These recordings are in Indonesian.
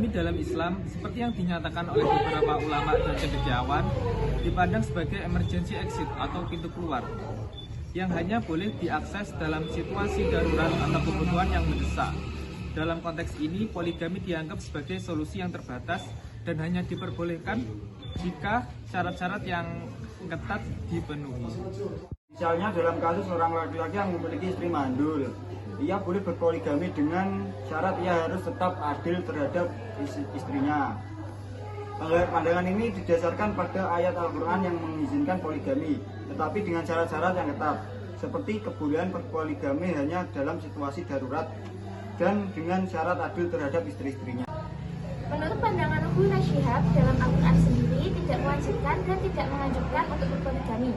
Poligami dalam Islam, seperti yang dinyatakan oleh beberapa ulama dan cendekiawan, dipandang sebagai emergency exit atau pintu keluar, yang hanya boleh diakses dalam situasi darurat atau kebutuhan yang mendesak. Dalam konteks ini, poligami dianggap sebagai solusi yang terbatas dan hanya diperbolehkan jika syarat-syarat yang ketat dipenuhi. Misalnya dalam kasus seorang laki-laki yang memiliki istri mandul, ia boleh berpoligami dengan syarat ia harus tetap adil terhadap istrinya. Pandangan ini didasarkan pada ayat Al-Quran yang mengizinkan poligami, tetapi dengan syarat-syarat yang ketat, seperti kebolehan berpoligami hanya dalam situasi darurat dan dengan syarat adil terhadap istri-istrinya. Menurut pandangan Ulama Syihab, dalam Al-Quran sendiri tidak mewajibkan dan tidak menganjurkan untuk berpoligami.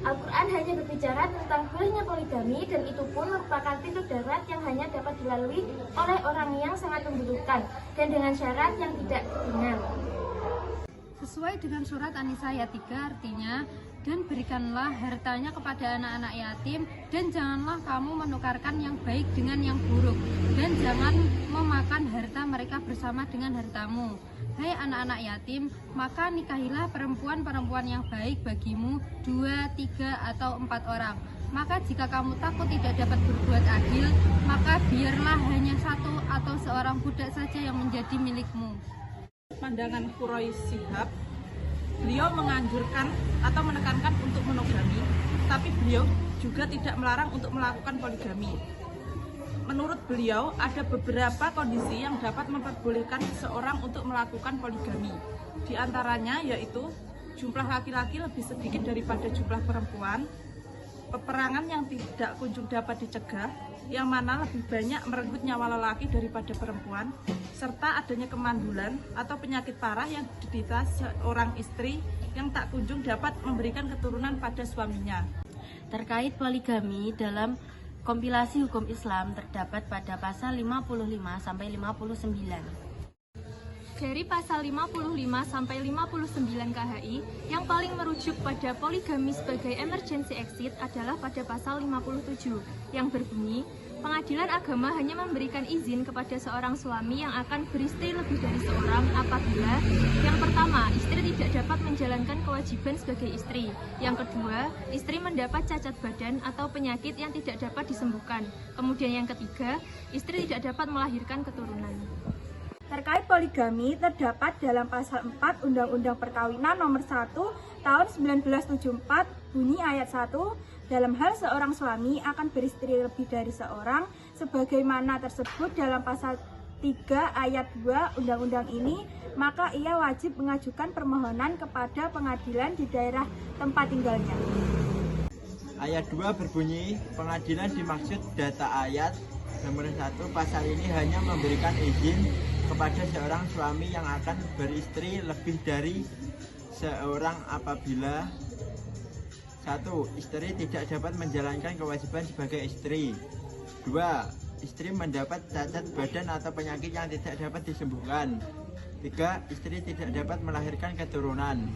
Al-Quran hanya berbicara tentang bolehnya poligami, dan itu pun merupakan pintu darurat yang hanya dapat dilalui oleh orang yang sangat membutuhkan dan dengan syarat yang tidak ringan. Sesuai dengan surat An-Nisa ayat 3, artinya, dan berikanlah hartanya kepada anak-anak yatim, dan janganlah kamu menukarkan yang baik dengan yang buruk, dan jangan memakan harta mereka bersama dengan hartamu. Hai anak-anak yatim, maka nikahilah perempuan-perempuan yang baik bagimu, 2, 3, atau 4 orang. Maka jika kamu takut tidak dapat berbuat adil, maka biarlah hanya satu atau seorang budak saja yang menjadi milikmu. Pandangan Quraisy Shihab, beliau menganjurkan atau menekankan untuk monogami, tapi beliau juga tidak melarang untuk melakukan poligami. Menurut beliau, ada beberapa kondisi yang dapat memperbolehkan seseorang untuk melakukan poligami. Di antaranya yaitu jumlah laki-laki lebih sedikit daripada jumlah perempuan, peperangan yang tidak kunjung dapat dicegah, yang mana lebih banyak merenggut nyawa lelaki daripada perempuan, serta adanya kemandulan atau penyakit parah yang diderita seorang istri yang tak kunjung dapat memberikan keturunan pada suaminya. Terkait poligami dalam kompilasi hukum Islam terdapat pada pasal 55 sampai 59. Dari pasal 55 sampai 59 KHI, yang paling merujuk pada poligami sebagai emergency exit adalah pada pasal 57 yang berbunyi, pengadilan agama hanya memberikan izin kepada seorang suami yang akan beristri lebih dari seorang apabila yang pertama, istri tidak dapat menjalankan kewajiban sebagai istri. Yang kedua, istri mendapat cacat badan atau penyakit yang tidak dapat disembuhkan. Kemudian yang ketiga, istri tidak dapat melahirkan keturunan. Terkait poligami terdapat dalam pasal 4 Undang-Undang Perkawinan Nomor 1 Tahun 1974 bunyi ayat 1, dalam hal seorang suami akan beristri lebih dari seorang sebagaimana tersebut dalam pasal 3 ayat 2 undang-undang ini, maka ia wajib mengajukan permohonan kepada pengadilan di daerah tempat tinggalnya. Ayat 2 berbunyi, pengadilan dimaksud data ayat nomor 1 pasal ini hanya memberikan izin kepada seorang suami yang akan beristri lebih dari seorang apabila 1. Istri tidak dapat menjalankan kewajiban sebagai istri. 2. Istri mendapat cacat badan atau penyakit yang tidak dapat disembuhkan. 3. Istri tidak dapat melahirkan keturunan.